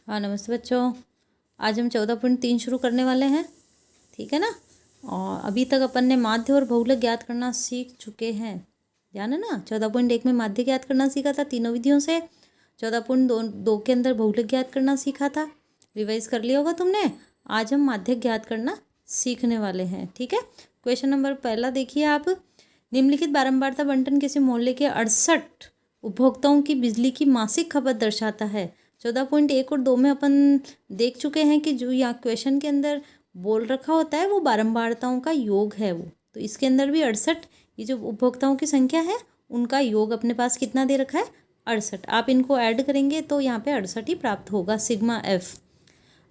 हाँ नमस्ते बच्चों। आज हम 14.3 शुरू करने वाले हैं, ठीक है ना। और अभी तक अपन ने माध्य और बहुलक ज्ञात करना सीख चुके हैं, ध्यान है ना। 14.1 में माध्य ज्ञात करना सीखा था तीनों विधियों से। 14.2 के अंदर बहुलक ज्ञात करना सीखा था, रिवाइज कर लिया होगा तुमने। आज हम माध्य ज्ञात करना सीखने वाले हैं, ठीक है। क्वेश्चन नंबर पहला देखिए आप। निम्नलिखित बारंबारता बंटन किसी मोहल्ले के 68 उपभोक्ताओं की बिजली की मासिक खपत दर्शाता है। 14.1 और 2 में अपन देख चुके हैं कि जो यहाँ क्वेश्चन के अंदर बोल रखा होता है वो बारंबारताओं का योग है वो। तो इसके अंदर भी 68, ये जो उपभोक्ताओं की संख्या है उनका योग अपने पास कितना दे रखा है, 68। आप इनको ऐड करेंगे तो यहाँ पे 68 ही प्राप्त होगा, सिग्मा एफ।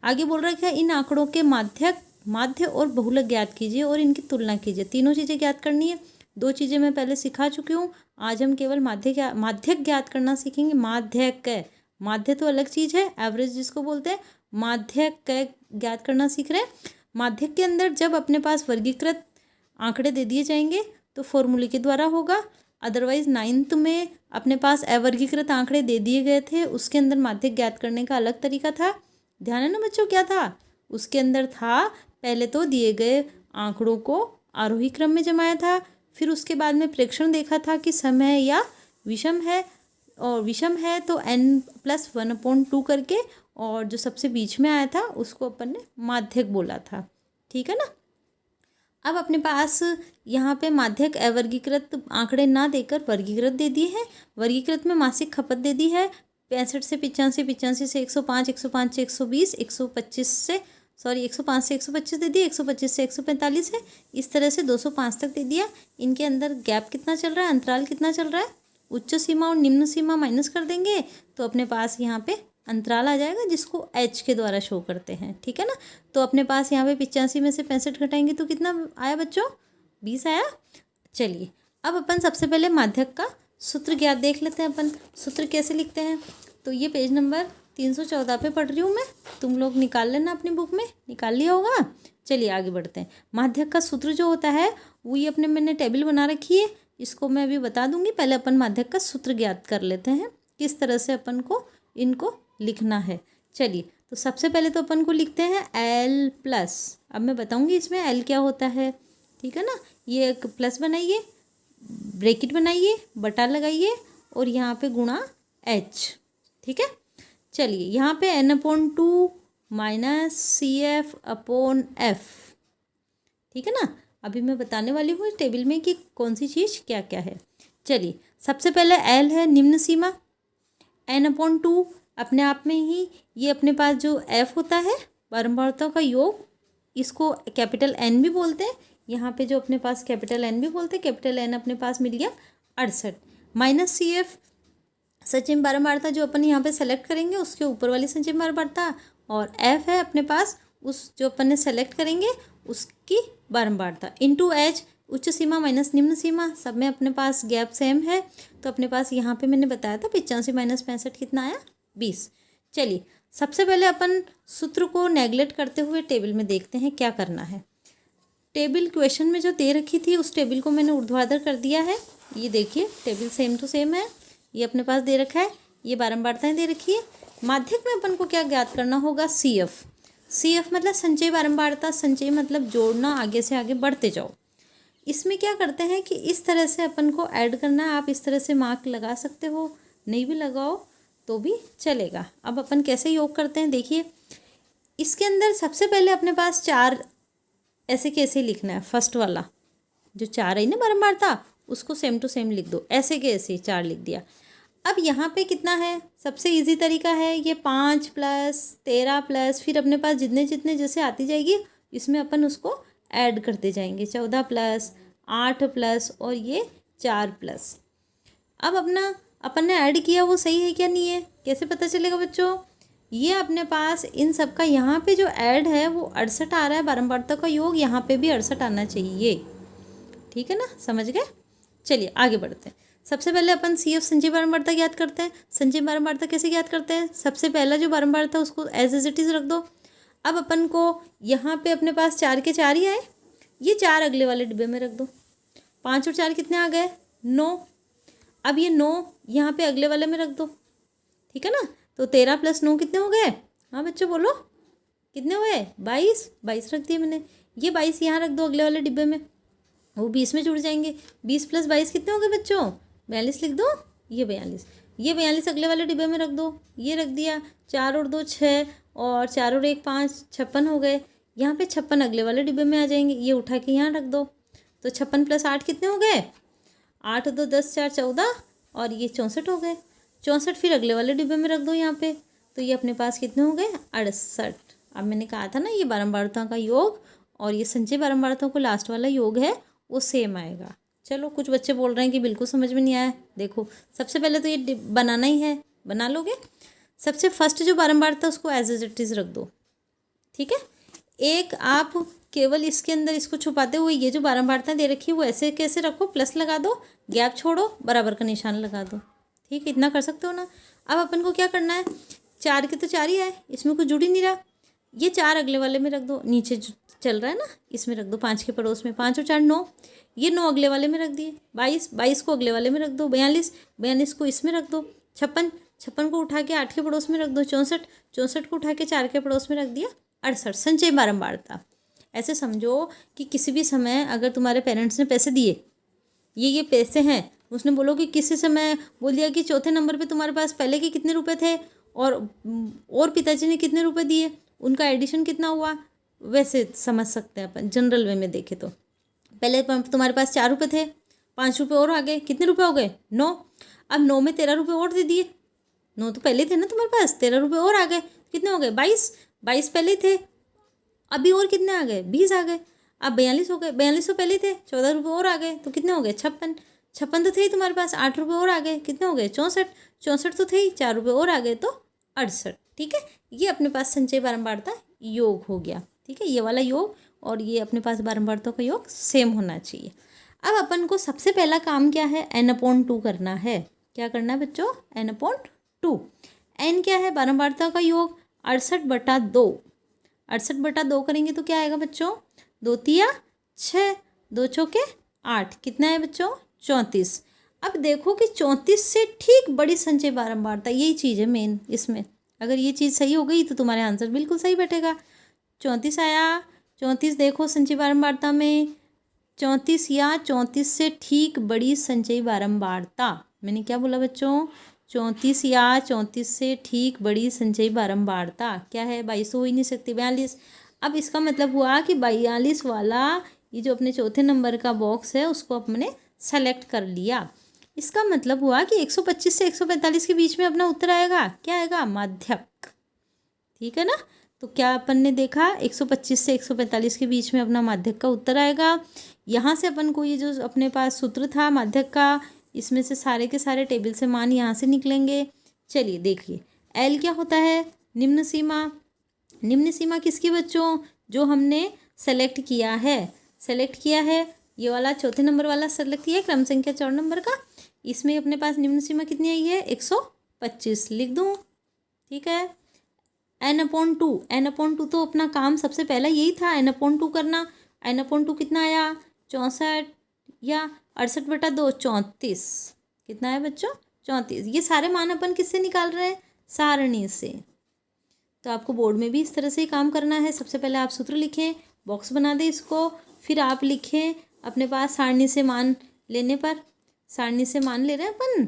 आगे बोल रखा है इन आंकड़ों के माध्य और बहुलक ज्ञात कीजिए और इनकी तुलना कीजिए। तीनों चीज़ें ज्ञात करनी है। दो चीज़ें मैं पहले सिखा चुकी हूँ, आज हम केवल माध्यक ज्ञात करना सीखेंगे। माध्य तो अलग चीज़ है, एवरेज जिसको बोलते हैं। माध्यक ज्ञात करना सीख रहे हैं। माध्यक के अंदर जब अपने पास वर्गीकृत आंकड़े दे दिए जाएंगे तो फॉर्मूले के द्वारा होगा। अदरवाइज 9th में अपने पास अवर्गीकृत आंकड़े दे दिए गए थे, उसके अंदर माध्यक ज्ञात करने का अलग तरीका था। ध्यान है ना बच्चों, क्या था उसके अंदर था, पहले तो दिए गए आंकड़ों को आरोही क्रम में जमाया था, फिर उसके बाद में प्रेक्षण देखा था कि सम है या विषम है, और विषम है तो n+1/2 करके, और जो सबसे बीच में आया था उसको अपन ने माध्यक बोला था, ठीक है ना। अब अपने पास यहाँ पे माध्यक अवर्गीकृत आंकड़े ना देकर वर्गीकृत दे दिए हैं। वर्गीकृत में मासिक खपत दे दी है 65 से 85, 85 से 105, 105 से 120, 125 से 105 से 125 दे दिया, 125 से 145 है, इस तरह से 205 तक दे दिया। इनके अंदर गैप कितना चल रहा है, अंतराल कितना चल रहा है, उच्च सीमा और निम्न सीमा माइनस कर देंगे तो अपने पास यहाँ पे अंतराल आ जाएगा, जिसको एच के द्वारा शो करते हैं, ठीक है ना। तो अपने पास यहाँ पे 85 में से 65 घटाएंगे तो कितना आया बच्चों, 20 आया। चलिए अब अपन सबसे पहले माध्यक का सूत्र ज्ञात देख लेते हैं। अपन सूत्र कैसे लिखते हैं, तो ये पेज नंबर 314 पे पढ़ रही हूँ मैं, तुम लोग निकाल लेना अपनी बुक में, निकाल लिया होगा। चलिए आगे बढ़ते हैं। माध्यक का सूत्र जो होता है वो ये अपने मैंने टेबल बना रखी है, इसको मैं अभी बता दूंगी। पहले अपन माध्यक का सूत्र ज्ञात कर लेते हैं, किस तरह से अपन को इनको लिखना है। चलिए तो सबसे पहले तो अपन को लिखते हैं L+। अब मैं बताऊंगी इसमें L क्या होता है, ठीक है ना। ये एक प्लस बनाइए, ब्रैकेट बनाइए, बटा लगाइए और यहाँ पे गुणा H, ठीक है। चलिए यहाँ पे N/2 - CF/F, ठीक है ना। अभी मैं बताने वाली हूँ इस टेबल में कि कौन सी चीज़ क्या क्या है। चलिए सबसे पहले L है निम्न सीमा, N/2 अपने आप में ही ये अपने पास जो F होता है बारंबारताओं का योग, इसको कैपिटल N भी बोलते हैं। यहाँ पे जो अपने पास कैपिटल N भी बोलते हैं, कैपिटल N अपने पास मिल गया 68 माइनस CF सचिम बारंबारता जो अपन यहाँ पे सेलेक्ट करेंगे उसके ऊपर वाली सचिम बारंबारता, और F है अपने पास उस जो अपन ने सेलेक्ट करेंगे उसकी बारंबारता इंटू H उच्च सीमा माइनस निम्न सीमा, सब में अपने पास गैप सेम है। तो अपने पास यहाँ पे मैंने बताया था 85 - 65 कितना आया, 20। चलिए सबसे पहले अपन सूत्र को नेगलेक्ट करते हुए टेबल में देखते हैं क्या करना है। टेबल क्वेश्चन में जो दे रखी थी उस टेबल को मैंने ऊर्ध्वाधर कर दिया है। ये देखिए टेबल सेम टू सेम है, ये अपने पास दे रखा है, ये बारंबारताएं दे रखी है। माध्यक में अपन को क्या ज्ञात करना होगा, CF मतलब संचय बारंबारता, संचय मतलब जोड़ना, आगे से आगे बढ़ते जाओ। इसमें क्या करते हैं कि इस तरह से अपन को ऐड करना है। आप इस तरह से मार्क लगा सकते हो, नहीं भी लगाओ तो भी चलेगा। अब अपन कैसे योग करते हैं देखिए, इसके अंदर सबसे पहले अपने पास 4 ऐसे कैसे लिखना है। फर्स्ट वाला जो 4 है ना बारंबारता, उसको सेम टू सेम लिख दो, ऐसे के ऐसे 4 लिख दिया। अब यहाँ पे कितना है, सबसे इजी तरीका है ये 5 + 13 + फिर अपने पास जितने जितने जैसे आती जाएगी इसमें अपन उसको ऐड करते जाएंगे, 14 + 8 + और ये 4 +। अब अपन ने ऐड किया वो सही है क्या नहीं है, कैसे पता चलेगा बच्चों, ये अपने पास इन सब का यहाँ पे जो ऐड है वो 68 आ रहा है, बारंबारता का योग यहाँ पे भी 68 आना चाहिए, ठीक है ना, समझ गए। चलिए आगे बढ़ते हैं। सबसे पहले अपन CF संचय बारंबारता ज्ञात करते हैं। संचय बारंबारता कैसे ज्ञात करते हैं, सबसे पहला जो बारंबारता उसको एज इट इज़ रख दो। अब अपन को यहाँ पे अपने पास 4 के 4 ही आए, ये 4 अगले वाले डिब्बे में रख दो। 5 और 4 कितने आ गए, 9। अब ये 9 यहाँ पे अगले वाले में रख दो, ठीक है ना। तो 13 + 9 कितने हो गए, हाँ बच्चों बोलो, कितने हुए? 22, 22 रख दिए मैंने। ये 22 यहाँ रख दो अगले वाले डिब्बे में, वो 20 में जुड़ जाएंगे। 20 + 22 कितने हो गए बच्चों? 42 लिख दो। ये 42, ये 42 अगले वाले डिब्बे में रख दो। ये रख दिया। 4 और 2 6 और 4 और 1 5, 56 हो गए। यहाँ पे 56 अगले वाले डिब्बे में आ जाएंगे। ये उठा के यहाँ रख दो। तो 56 + 8 कितने हो गए? 8 और 2 10, 4 14 और ये 64 हो गए। 64 फिर अगले वाले डिब्बे में रख दो यहाँ पे। तो ये अपने पास कितने हो गए? 68। अब मैंने कहा था ना ये बारंबारताओं का योग और ये संचयी बारंबारताओं को लास्ट वाला योग है वो सेम आएगा। चलो, कुछ बच्चे बोल रहे हैं कि बिल्कुल समझ में नहीं आया। देखो, सबसे पहले तो ये बनाना ही है, बना लोगे। सबसे फर्स्ट जो बारंबारता उसको एज इट इज़ रख दो, ठीक है। एक आप केवल इसके अंदर इसको छुपाते हुए ये जो बारंबारता दे रखी है वो ऐसे कैसे रखो, प्लस लगा दो, गैप छोड़ो, बराबर का निशान लगा दो, ठीक है। इतना कर सकते हो ना। अब अपन को क्या करना है, 4 के तो 4 ही है, इसमें कुछ जुड़ ही नहीं रहा। ये 4 अगले वाले में रख दो, नीचे जो चल रहा है ना इसमें रख दो, 5 के पड़ोस में। 5 और 4 9, ये 9 अगले वाले में रख दिए। 22 को अगले वाले में रख दो। 42 को इसमें रख दो। 56 को उठा के 8 के पड़ोस में रख दो। 64 को उठा के 4 के पड़ोस में रख दिया। 68 संचयी बारंबारता। ऐसे समझो कि किसी भी समय अगर तुम्हारे पेरेंट्स ने पैसे दिए, ये पैसे हैं, उसने बोलो कि किसी समय बोल दिया कि चौथे नंबर पे तुम्हारे पास पहले के कितने रुपए थे और पिताजी ने कितने रुपए दिए, उनका एडिशन कितना हुआ, वैसे समझ सकते हैं अपन जनरल वे में देखे तो। पहले तुम्हारे पास 4 रुपये थे, 5 रुपये और आ गए, कितने रुपए हो गए? 9। अब 9 में 13 रुपये और दे दिए। 9 तो पहले थे ना तुम्हारे पास, 13 रुपये और आ गए, कितने हो गए? 22 पहले थे, अभी और कितने आ गए? 20 आ गए। अब 42 हो गए, 42 तो पहले थे, 14 रुपये और आ गए, तो कितने हो गए? 56 तो थे ही तुम्हारे पास, 8 रुपये और आ गए, कितने हो गए? 64 तो थे ही, 4 रुपये और आ गए, तो 68, ठीक है। ये अपने पास संचयी बारंबारता योग हो गया, ठीक है। ये वाला योग और ये अपने पास बारंबारताओं का योग सेम होना चाहिए। अब अपन को सबसे पहला काम क्या है? n/2 करना है। क्या करना है बच्चों? n/2। n क्या है? बारंबारताओं का योग 68/2। 68/2 करेंगे तो क्या आएगा बच्चों? 2 तिया 6, 2 चौके 8, कितना है बच्चों? 34। अब देखो कि 34 से ठीक बड़ी संचयी बारंबारता, यही चीज़ है मेन इसमें। अगर ये चीज़ सही हो गई तो तुम्हारे आंसर बिल्कुल सही बैठेगा। 34 आया। 34 देखो संचयी बारंबारता में 34 या 34 से ठीक बड़ी संचयी बारंबारता। मैंने क्या बोला बच्चों? 34 या 34 से ठीक बड़ी संचयी बारंबारता क्या है? 22 हो ही नहीं सकती, 42। अब इसका मतलब हुआ कि 42 वाला ये जो अपने चौथे नंबर का बॉक्स है उसको अपने सेलेक्ट कर लिया। इसका मतलब हुआ कि 125 से 145 के बीच में अपना उत्तर आएगा। क्या आएगा? माध्यक, ठीक है ना। तो क्या अपन ने देखा, 125 से 145 के बीच में अपना माध्यक का उत्तर आएगा। यहाँ से अपन को ये जो अपने पास सूत्र था माध्यक का, इसमें से सारे के सारे टेबल से मान यहाँ से निकलेंगे। चलिए देखिए, एल क्या होता है? निम्न सीमा। निम्न सीमा किसकी बच्चों? जो हमने सेलेक्ट किया है, ये वाला चौथे नंबर वाला सेलेक्ट किया है, क्रम संख्या 4 नंबर का। इसमें अपने पास निम्न सीमा कितनी आई है? 125 लिख दूँ, ठीक है। n/2 तो अपना काम सबसे पहला यही था, n/2 करना। n/2 कितना आया? 64 या 68/2, 34। कितना है बच्चों? 34। ये सारे मान अपन किससे निकाल रहे हैं? सारणी से। तो आपको बोर्ड में भी इस तरह से ही काम करना है। सबसे पहले आप सूत्र लिखें, बॉक्स बना दें इसको, फिर आप लिखें अपने पास सारणी से मान लेने पर। सारणी से मान ले रहे हैं अपन,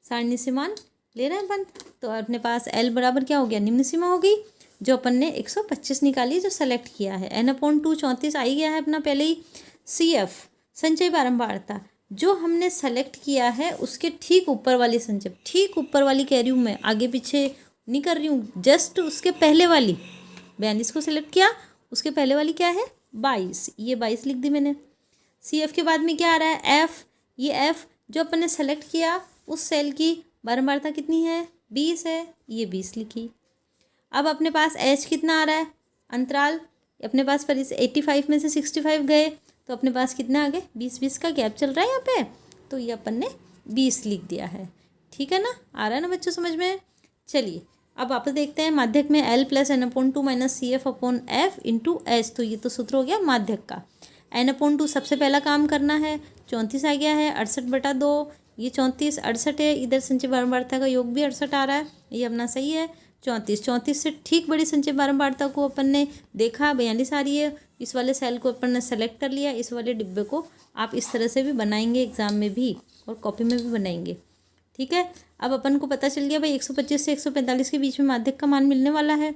सारणी से मान ले रहे हैं अपन। तो अपने पास L बराबर क्या हो गया? निम्न सीमा हो गई, जो अपन ने 125 निकाली, जो सेलेक्ट किया है। n/2 34 आ ही गया है अपना पहले ही। CF संचयी बारंबारता, जो हमने सेलेक्ट किया है उसके ठीक ऊपर वाली संचय, ठीक ऊपर वाली कह रही हूँ मैं, आगे पीछे नहीं कर रही हूँ, जस्ट उसके पहले वाली। 42 को सेलेक्ट किया, उसके पहले वाली क्या है? 22। ये 22 लिख दी मैंने। CF के बाद में क्या आ रहा है? F। ये F जो अपन ने सेलेक्ट किया उस सेल की बारंबारता कितनी है? 20 है, ये 20 लिखी। अब अपने पास H कितना आ रहा है? अंतराल अपने पास पर इस 85 में से 65 गए तो अपने पास कितना आ गए? 20 का गैप चल रहा है यहाँ पे, तो ये अपन ने 20 लिख दिया है, ठीक है ना। आ रहा है ना बच्चों समझ में? चलिए अब वापस देखते हैं माध्यक में L + n/2 - CF/F × H। तो ये तो सूत्र हो गया माध्यक का। n/2 सबसे पहला काम करना है, 34 आ गया है, 68/2, ये 34 68 है। इधर संचयी बारंबारता का योग भी 68 आ रहा है, ये अपना सही है। 34, 34 से ठीक बड़ी संचय बारंबारता को अपन ने देखा 42 आ रही है। इस वाले सेल को अपन ने सेलेक्ट कर लिया। इस वाले डिब्बे को आप इस तरह से भी बनाएंगे एग्जाम में भी और कॉपी में भी बनाएंगे, ठीक है। अब अपन को पता चल गया भाई 125 से 145 के बीच में माध्यक का मान मिलने वाला है।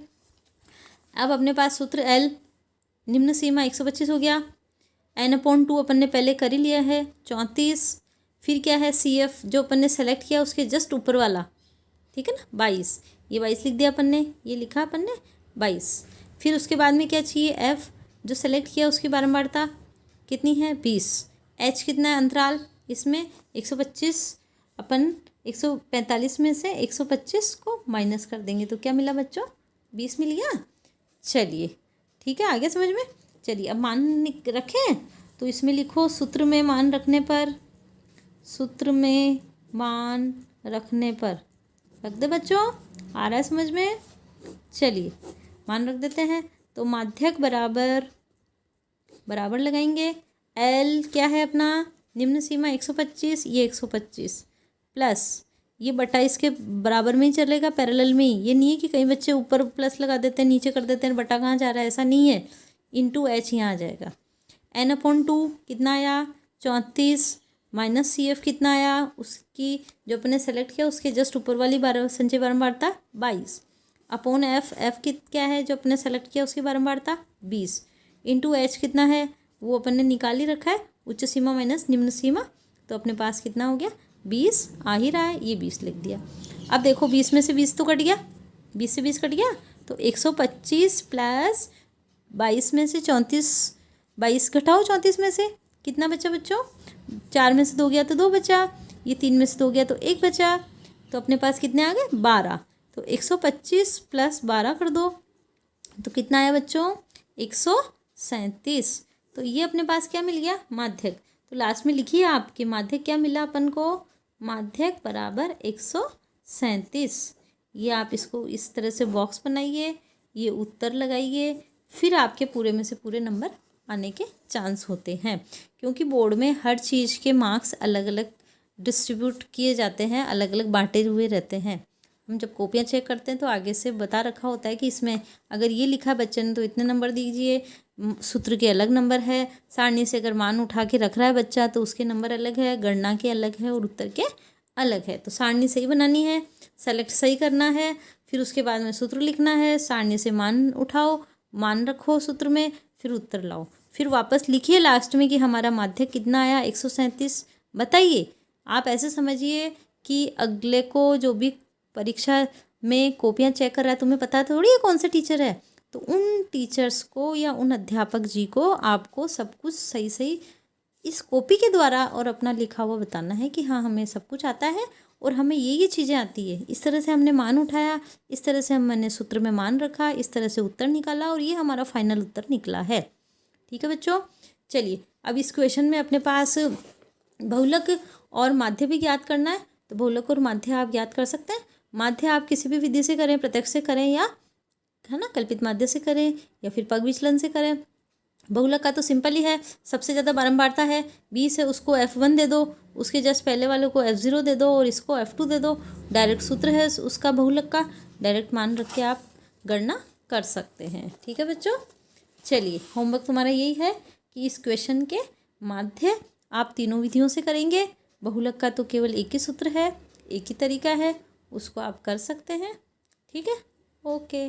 अब अपने पास सूत्र एल निम्न सीमा 125 हो गया, n/2 अपन ने पहले कर ही लिया है 34, फिर क्या है CF जो अपन ने सेलेक्ट किया उसके जस्ट ऊपर वाला, ठीक है ना 22, ये 22 लिख दिया अपन ने, ये लिखा अपन ने 22। फिर उसके बाद में क्या चाहिए F जो सेलेक्ट किया उसकी बारंबारता कितनी है 20, H कितना है अंतराल इसमें 125, अपन 145 में से 125 को माइनस कर देंगे तो क्या मिला बच्चों 20 मिल गया। चलिए ठीक है, आगे समझ में। चलिए अब मान रखें तो इसमें लिखो सूत्र में मान रखने पर, सूत्र में मान रखने पर रख दे बच्चों, आ रहा है समझ में। चलिए मान रख देते हैं तो माध्यक बराबर बराबर लगाएंगे, एल क्या है अपना निम्न सीमा 125, ये 125 प्लस ये बटा इसके बराबर में ही चलेगा, पैरेलल में ही। ये नहीं है कि कई बच्चे ऊपर प्लस लगा देते हैं नीचे कर देते हैं, बटा कहाँ जा रहा है, ऐसा नहीं है। इंटू एच यहाँ आ जाएगा, n/2 कितना आया 34 माइनस CF कितना आया उसकी जो अपने सेलेक्ट किया उसके जस्ट ऊपर वाली संचय बारंबारता 22 अपॉन F क्या है जो अपने सेलेक्ट किया उसकी बारंबारता 20 इंटू एच कितना है वो अपन ने निकाल ही रखा है, उच्च सीमा माइनस निम्न सीमा, तो अपने पास कितना हो गया 20 आ ही रहा है, ये 20 लिख दिया। अब देखो 20 में से 20 तो कट गया, 20 से 20 कट गया तो 125 प्लस 22 में से 34, 22 घटाओ 34 में से कितना बचा बच्चों, 4 में से 2 गया तो 2 बचा, ये 3 में से 2 गया तो 1 बचा, तो अपने पास कितने आ गए 12। तो 125 प्लस 12 कर दो तो कितना आया बच्चों 137। तो ये अपने पास क्या मिल गया माध्यक। तो लास्ट में लिखिए आपके माध्यक क्या मिला अपन को, माध्यक बराबर 137। ये आप इसको इस तरह से बॉक्स बनाइए, ये उत्तर लगाइए, फिर आपके पूरे में से पूरे नंबर आने के चांस होते हैं, क्योंकि बोर्ड में हर चीज़ के मार्क्स अलग अलग डिस्ट्रीब्यूट किए जाते हैं, अलग अलग बांटे हुए रहते हैं। हम जब कॉपियाँ चेक करते हैं तो आगे से बता रखा होता है कि इसमें अगर ये लिखा बच्चे ने तो इतने नंबर दीजिए, सूत्र के अलग नंबर है, सारणी से अगर मान उठा के रख रहा है बच्चा तो उसके नंबर अलग है, गणना के अलग है और उत्तर के अलग है। तो सारणी सही बनानी है, सेलेक्ट सही करना है, फिर उसके बाद में सूत्र लिखना है, सारणी से मान उठाओ, मान रखो सूत्र में, फिर उत्तर लाओ, फिर वापस लिखिए लास्ट में कि हमारा माध्यक कितना आया 137 बताइए। आप ऐसे समझिए कि अगले को जो भी परीक्षा में कॉपियाँ चेक कर रहा है तुम्हें पता थोड़ी है कौन सा टीचर है, तो उन टीचर्स को या उन अध्यापक जी को आपको सब कुछ सही सही इस कॉपी के द्वारा और अपना लिखा हुआ बताना है कि हाँ हमें सब कुछ आता है और हमें ये चीज़ें आती है, इस तरह से हमने मान उठाया, इस तरह से हमने सूत्र में मान रखा, इस तरह से उत्तर निकाला और ये हमारा फाइनल उत्तर निकला है। ठीक है बच्चों, चलिए अब इस क्वेश्चन में अपने पास बहुलक और माध्य भी ज्ञात करना है, तो बहुलक और माध्य आप ज्ञात कर सकते हैं। माध्य आप किसी भी विधि से करें, प्रत्यक्ष से करें या है ना कल्पित माध्य से करें या फिर पग विचलन से करें। बहुलक का तो सिंपल ही है, सबसे ज़्यादा बारंबारता है 20 है, उसको F1 दे दो, उसके जस्ट पहले वाले को F0 दे दो और इसको F2 दे दो। डायरेक्ट सूत्र है उसका बहुलक का, डायरेक्ट मान रख के आप गणना कर सकते हैं। ठीक है बच्चों, चलिए होमवर्क तुम्हारा यही है कि इस क्वेश्चन के माध्य आप तीनों विधियों से करेंगे। बहुलक का तो केवल एक ही सूत्र है, एक ही तरीका है, उसको आप कर सकते हैं। ठीक है, ओके।